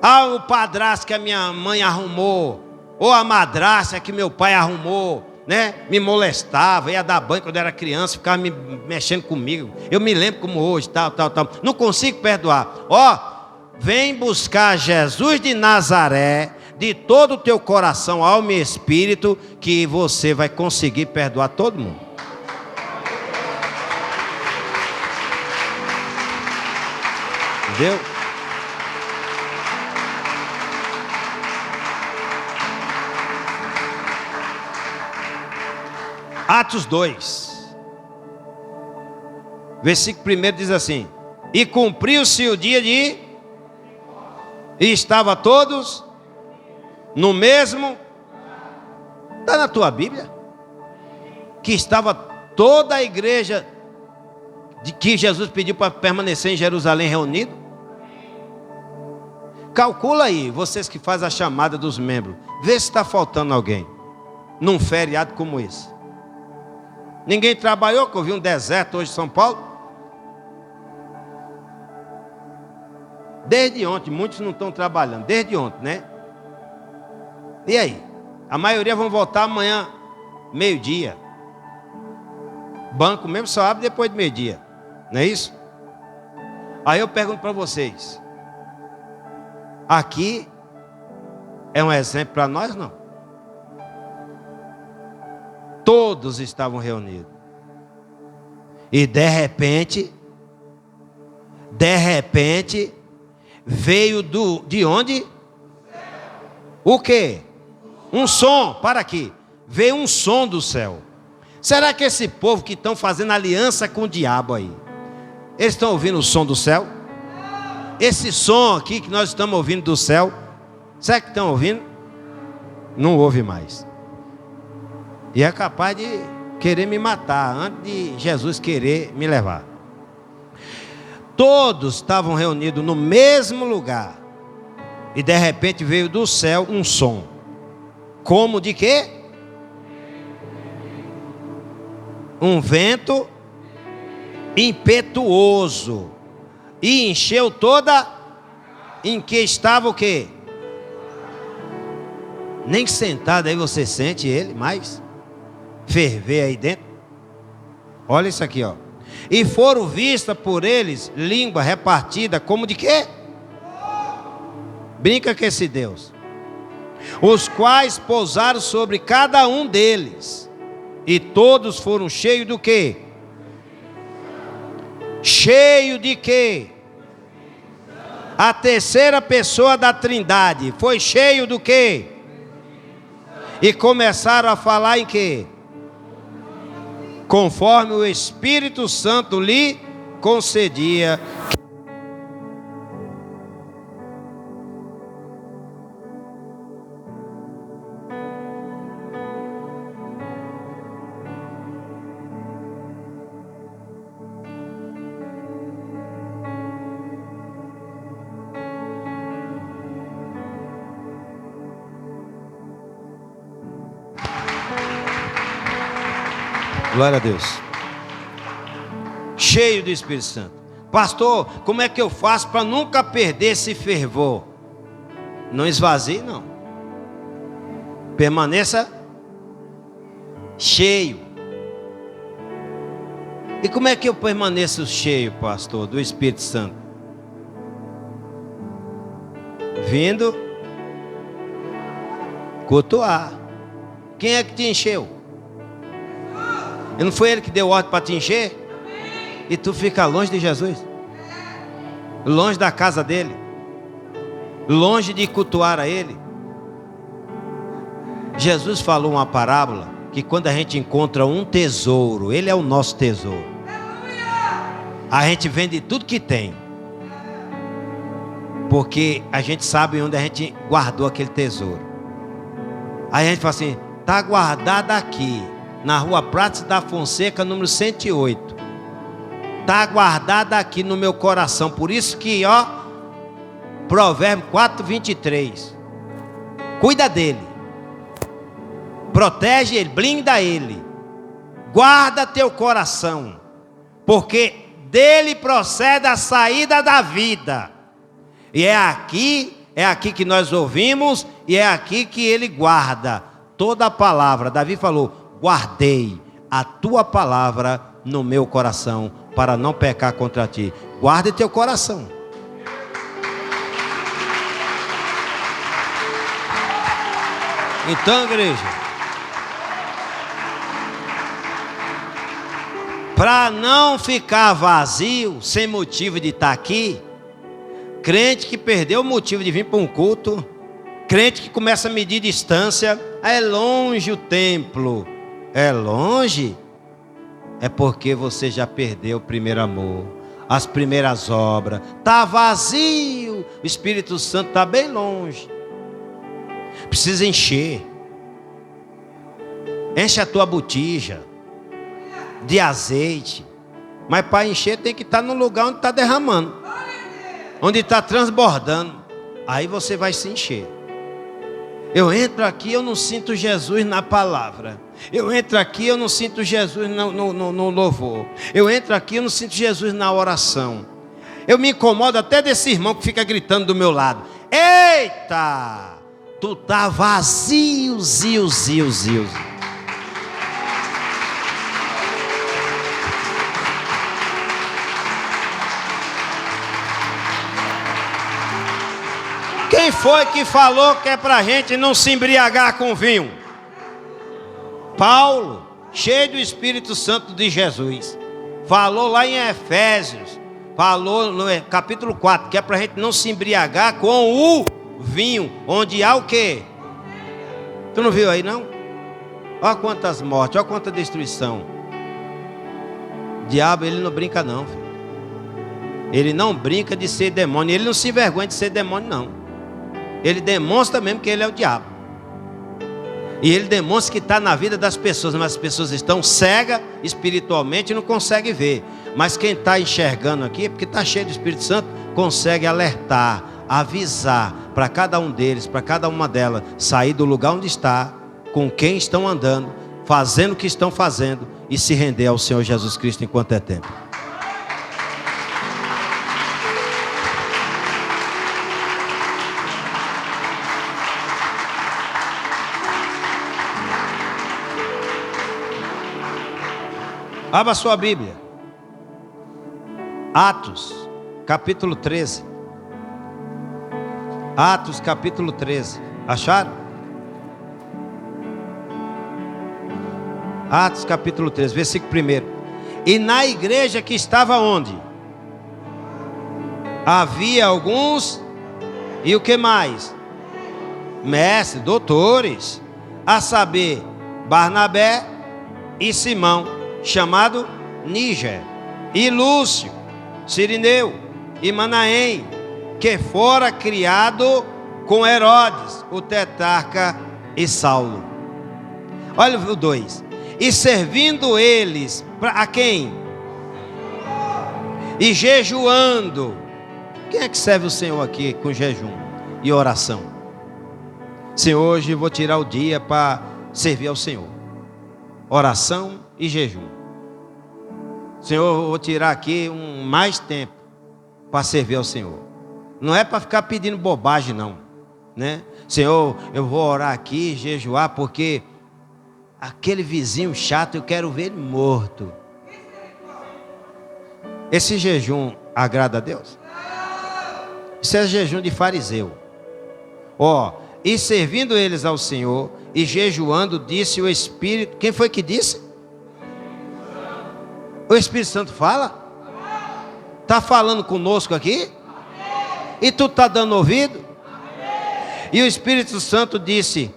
Ah, o padrasto que a minha mãe arrumou, ou a madrasta que meu pai arrumou, né? Me molestava, ia dar banho quando era criança, ficava me mexendo comigo. Eu me lembro como hoje, tal. Não consigo perdoar. Ó, vem buscar Jesus de Nazaré de todo o teu coração, alma e espírito, que você vai conseguir perdoar todo mundo. Entendeu? Atos 2, versículo 1 diz assim: e cumpriu-se o dia e estava todos no mesmo. Está na tua Bíblia que estava toda a igreja de que Jesus pediu para permanecer em Jerusalém reunido? Calcula aí, vocês que fazem a chamada dos membros, vê se está faltando alguém num feriado como esse. Ninguém trabalhou, que eu vi um deserto hoje em São Paulo. Desde ontem, muitos não estão trabalhando, desde ontem, né? E aí? A maioria vão voltar amanhã, meio-dia. Banco mesmo só abre depois de meio-dia, não é isso? Aí eu pergunto para vocês: aqui é um exemplo para nós, não? Todos estavam reunidos. E de repente, veio de onde? O quê? Um som, para aqui. Veio um som do céu. Será que esse povo que estão fazendo aliança com o diabo aí, eles estão ouvindo o som do céu? Esse som aqui que nós estamos ouvindo do céu, será que estão ouvindo? Não ouve mais. E é capaz de querer me matar antes de Jesus querer me levar. Todos estavam reunidos no mesmo lugar. E de repente veio do céu um som. Como de quê? Um vento impetuoso. E encheu toda. Em que estava o quê? Nem sentado aí você sente ele mais ferver aí dentro. Olha isso aqui, ó. E foram vistas por eles língua repartida como de quê? Brinca com esse Deus. Os quais pousaram sobre cada um deles. E todos foram cheios do quê? Cheio de quê? A terceira pessoa da Trindade foi cheio do quê? E começaram a falar em quê? Conforme o Espírito Santo lhe concedia. Glória a Deus. Cheio do Espírito Santo. Pastor, como é que eu faço para nunca perder esse fervor? Não esvazie, não. Permaneça cheio. E como é que eu permaneço cheio, pastor, do Espírito Santo? Vindo cultuar. Quem é que te encheu? E não foi ele que deu ordem para te encher? E tu fica longe de Jesus, longe da casa dele, longe de cultuar a ele. Jesus falou uma parábola que quando a gente encontra um tesouro, ele é o nosso tesouro. A gente vende tudo que tem, porque a gente sabe onde a gente guardou aquele tesouro. Aí a gente fala assim: está guardado aqui na rua Prates da Fonseca, número 108. Está guardada aqui no meu coração. Por isso que, ó, Provérbio 4:23. Cuida dele. Protege ele, blinda ele. Guarda teu coração. Porque dele procede a saída da vida. E é aqui que nós ouvimos, e é aqui que ele guarda toda a palavra. Davi falou: guardei a tua palavra no meu coração, para não pecar contra ti. Guarde teu coração. Então, igreja, para não ficar vazio, sem motivo de estar aqui, crente que perdeu o motivo de vir para um culto, crente que começa a medir distância, é longe o templo. É longe, é porque você já perdeu o primeiro amor, as primeiras obras. Está vazio, o Espírito Santo está bem longe. Precisa encher. Enche a tua botija de azeite. Mas para encher tem que estar no lugar onde está derramando, onde está transbordando. Aí você vai se encher. Eu entro aqui, eu não sinto Jesus na palavra. Eu entro aqui, eu não sinto Jesus no louvor. Eu entro aqui, eu não sinto Jesus na oração. Eu me incomodo até desse irmão que fica gritando do meu lado: eita, tu tá vazio, zio. Quem foi que falou que é para a gente não se embriagar com vinho? Paulo, cheio do Espírito Santo de Jesus, falou lá em Efésios, falou no capítulo 4, que é para a gente não se embriagar com o vinho, onde há o quê? Tu não viu aí não? Olha quantas mortes, olha quanta destruição. O diabo, ele não brinca não, filho. Ele não brinca de ser demônio, ele não se envergonha de ser demônio não. Ele demonstra mesmo que ele é o diabo. E ele demonstra que está na vida das pessoas, mas as pessoas estão cegas espiritualmente e não conseguem ver. Mas quem está enxergando aqui, porque está cheio do Espírito Santo, consegue alertar, avisar para cada um deles, para cada uma delas, sair do lugar onde está, com quem estão andando, fazendo o que estão fazendo e se render ao Senhor Jesus Cristo enquanto é tempo. Abra a sua Bíblia. Atos, capítulo 13. Atos, capítulo 13. Acharam? Atos, capítulo 13, versículo 1. E na igreja que estava onde? Havia alguns, e o que mais? Mestres, doutores, a saber, Barnabé e Simão, chamado Níger, e Lúcio, Cirineu e Manaém, que fora criado com Herodes, o tetrarca, e Saulo. Olha o 2. E servindo eles, a quem? E jejuando. Quem é que serve o Senhor aqui com jejum e oração? Senhor, hoje eu vou tirar o dia para servir ao Senhor. Oração e jejum. Senhor, eu vou tirar aqui mais tempo para servir ao Senhor. Não é para ficar pedindo bobagem, não, né? Senhor, eu vou orar aqui, jejuar, porque aquele vizinho chato, eu quero ver ele morto. Esse jejum agrada a Deus? Isso é jejum de fariseu. E servindo eles ao Senhor e jejuando, disse o Espírito. Quem foi que disse? O Espírito Santo fala? Está falando conosco aqui? E tu está dando ouvido? E o Espírito Santo disse: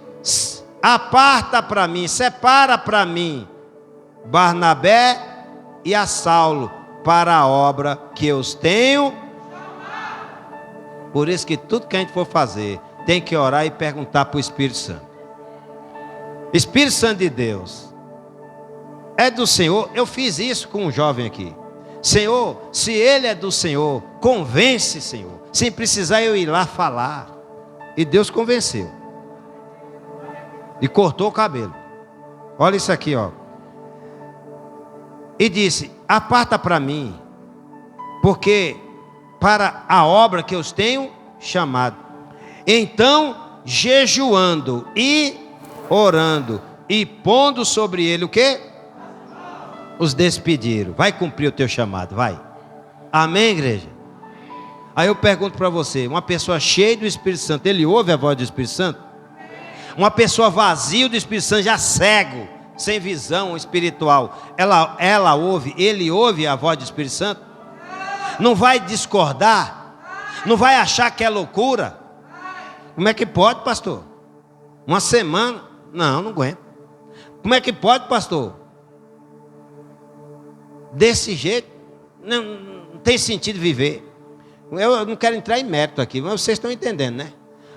aparta para mim, separa para mim Barnabé e a Saulo para a obra que eu os tenho. Por isso que tudo que a gente for fazer, tem que orar e perguntar para o Espírito Santo. Espírito Santo de Deus, é do Senhor? Eu fiz isso com um jovem aqui. Senhor, se ele é do Senhor, convence, Senhor, sem precisar eu ir lá falar. E Deus convenceu. E cortou o cabelo. Olha isso aqui, ó. E disse: aparta para mim, porque para a obra que eu os tenho chamado. Então, jejuando e orando e pondo sobre ele o quê? Os despediram. Vai cumprir o teu chamado, vai. Amém, igreja? Aí eu pergunto para você: uma pessoa cheia do Espírito Santo, ele ouve a voz do Espírito Santo? Uma pessoa vazia do Espírito Santo, já cego, sem visão espiritual, ela ouve, ele ouve a voz do Espírito Santo? Não vai discordar? Não vai achar que é loucura? Como é que pode, pastor? Uma semana? Não aguento. Como é que pode, pastor? Desse jeito, não tem sentido viver. Eu não quero entrar em mérito aqui, mas vocês estão entendendo, né?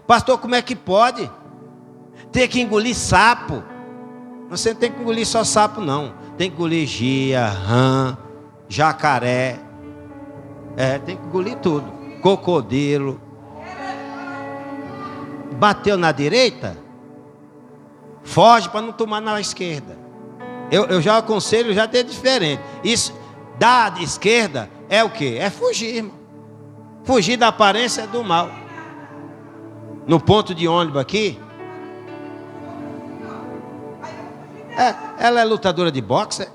Pastor, como é que pode ter que engolir sapo? Você não tem que engolir só sapo, não. Tem que engolir gia, rã, jacaré. Tem que engolir tudo. Crocodilo. Bateu na direita, foge para não tomar na esquerda. Eu já aconselho, já ter diferente. Isso da esquerda é o quê? É fugir, irmão. Fugir da aparência do mal. No ponto de ônibus aqui, ela é lutadora de boxe.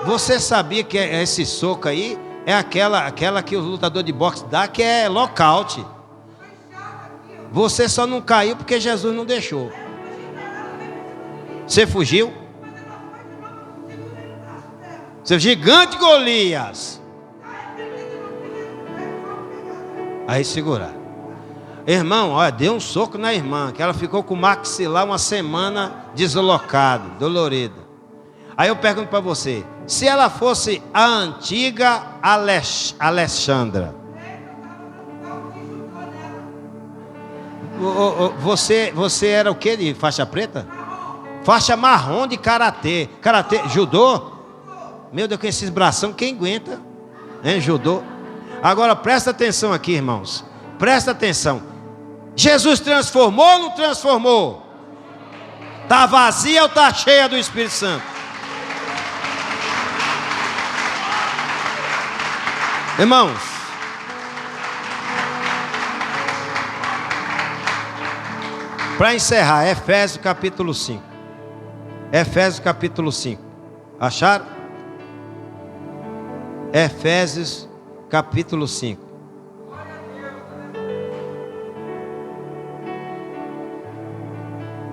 Você sabia que esse soco aí é aquela que o lutador de boxe dá, que é lockout. Você só não caiu porque Jesus não deixou. Você fugiu? Seu gigante Golias. Aí segurar. Irmão, olha, deu um soco na irmã, que ela ficou com o maxilar uma semana deslocado, dolorido. Aí eu pergunto para você: se ela fosse a antiga Alexandra, você era o que de faixa preta? Faixa marrom de karatê. Karatê, judô? Meu Deus, com esses bração, quem aguenta? Hein, judô? Agora presta atenção aqui, irmãos. Presta atenção. Jesus transformou ou não transformou? Está vazia ou está cheia do Espírito Santo? Irmãos, para encerrar, Efésios capítulo 5. Efésios capítulo 5. Acharam? Efésios capítulo 5.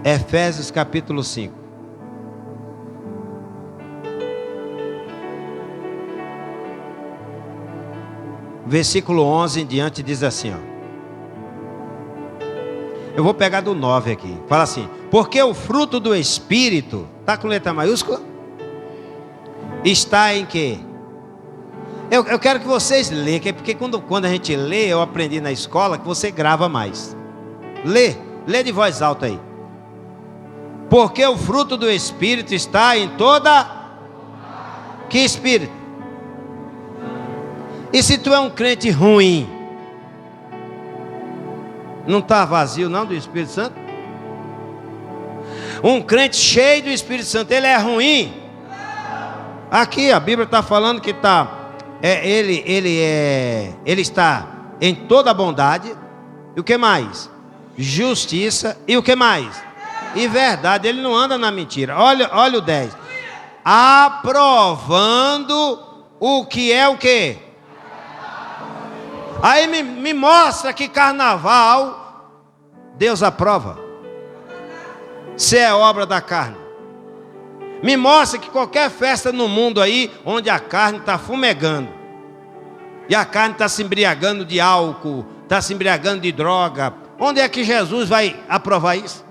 Efésios capítulo 5. Versículo 11 em diante diz assim, ó. Eu vou pegar do 9 aqui. Fala assim: porque o fruto do Espírito, está com letra maiúscula? Está em quê? Eu quero que vocês leiam, porque quando a gente lê, eu aprendi na escola que você grava mais. Lê de voz alta aí. Porque o fruto do Espírito está em toda... Que Espírito? E se tu é um crente ruim? Não está vazio não do Espírito Santo? Um crente cheio do Espírito Santo, ele é ruim? Aqui a Bíblia está falando que ele está em toda bondade. E o que mais? Justiça. E o que mais? E verdade. Ele não anda na mentira. Olha o 10. Aprovando o que é o quê? Aí me mostra que carnaval Deus aprova. Se é obra da carne. Me mostra que qualquer festa no mundo aí, onde a carne está fumegando, e a carne está se embriagando de álcool, está se embriagando de droga, onde é que Jesus vai aprovar isso?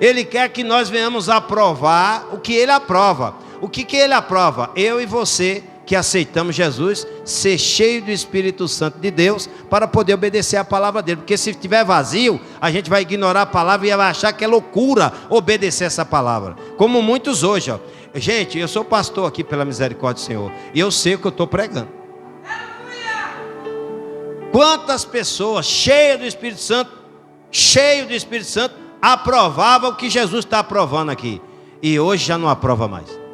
Ele quer que nós venhamos aprovar o que Ele aprova. O que Ele aprova? Eu e você que aceitamos Jesus, ser cheio do Espírito Santo de Deus, para poder obedecer a palavra dele. Porque se estiver vazio, a gente vai ignorar a palavra e vai achar que é loucura obedecer essa palavra. Como muitos hoje, ó. Gente, eu sou pastor aqui pela misericórdia do Senhor, e eu sei o que eu estou pregando. Quantas pessoas cheias do Espírito Santo, aprovavam o que Jesus está aprovando aqui, e hoje já não aprova mais.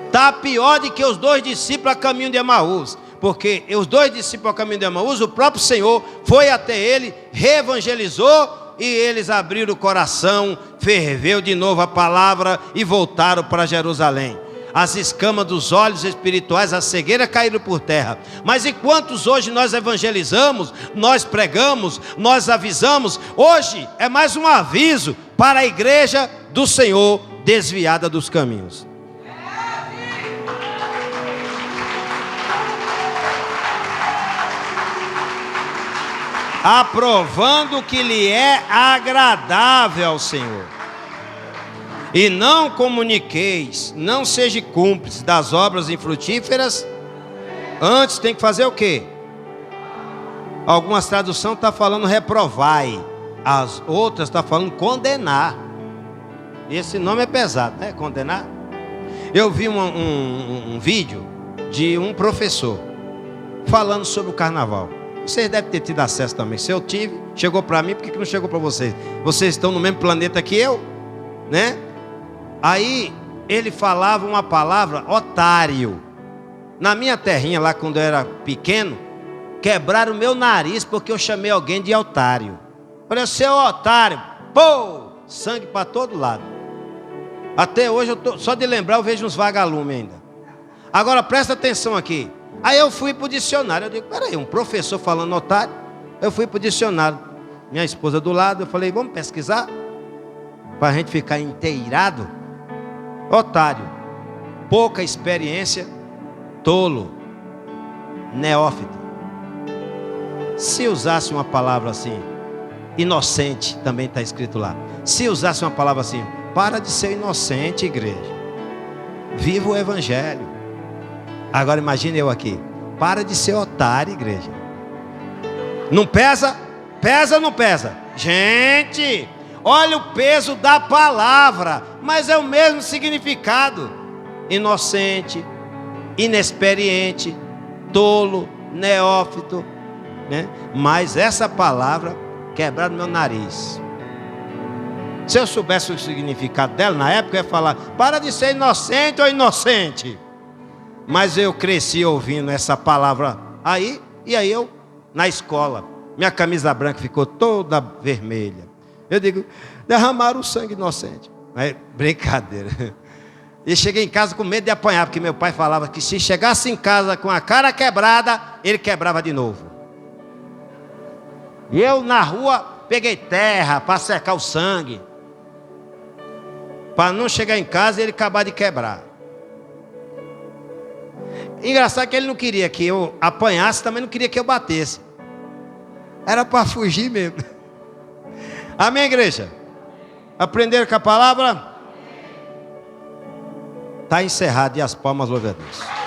Está pior do que os 2 discípulos a caminho de Emaús. Porque os 2 discípulos a caminho de Emaús, o próprio Senhor foi até ele, reevangelizou, e eles abriram o coração, ferveu de novo a palavra e voltaram para Jerusalém. As escamas dos olhos espirituais, a cegueira caíram por terra. Mas enquanto hoje nós evangelizamos, nós pregamos, nós avisamos, hoje é mais um aviso para a igreja do Senhor desviada dos caminhos. Aprovando o que lhe é agradável ao Senhor. E não comuniqueis, não seja cúmplice das obras infrutíferas. Antes tem que fazer o quê? Algumas traduções estão falando reprovai, as outras estão falando condenar. Esse nome é pesado, né? Condenar. Eu vi um vídeo de um professor falando sobre o carnaval. Vocês devem ter tido acesso também. Se eu tive, chegou para mim, por que não chegou para vocês? Vocês estão no mesmo planeta que eu, né? Aí ele falava uma palavra, otário. Na minha terrinha lá, quando eu era pequeno, quebraram o meu nariz porque eu chamei alguém de otário. Falei, seu otário, pô, sangue para todo lado. Até hoje, só de lembrar, eu vejo uns vagalumes ainda. Agora presta atenção aqui. Aí eu fui para o dicionário, eu digo, peraí, um professor falando otário. Eu fui para o dicionário, minha esposa do lado, eu falei, vamos pesquisar? Para a gente ficar inteirado. Otário, pouca experiência, tolo, neófito. Se usasse uma palavra assim, inocente, também está escrito lá. Se usasse uma palavra assim, para de ser inocente, igreja. Viva o Evangelho. Agora imagine eu aqui. Para de ser otário, igreja. Não pesa? Pesa ou não pesa? Gente, olha o peso da palavra. Mas é o mesmo significado. Inocente, inexperiente, tolo, neófito, né? Mas essa palavra quebraram meu nariz. Se eu soubesse o significado dela na época, eu ia falar, para de ser inocente ou inocente. Mas eu cresci ouvindo essa palavra aí, e aí eu, na escola, minha camisa branca ficou toda vermelha. Eu digo, derramaram o sangue inocente. Mas, brincadeira. E cheguei em casa com medo de apanhar, porque meu pai falava que se chegasse em casa com a cara quebrada, ele quebrava de novo. E eu na rua peguei terra para secar o sangue, para não chegar em casa e ele acabar de quebrar. Engraçado que ele não queria que eu apanhasse, também não queria que eu batesse. Era para fugir mesmo. Amém, igreja? Aprenderam com a palavra? Está encerrado e as palmas, louve a Deus.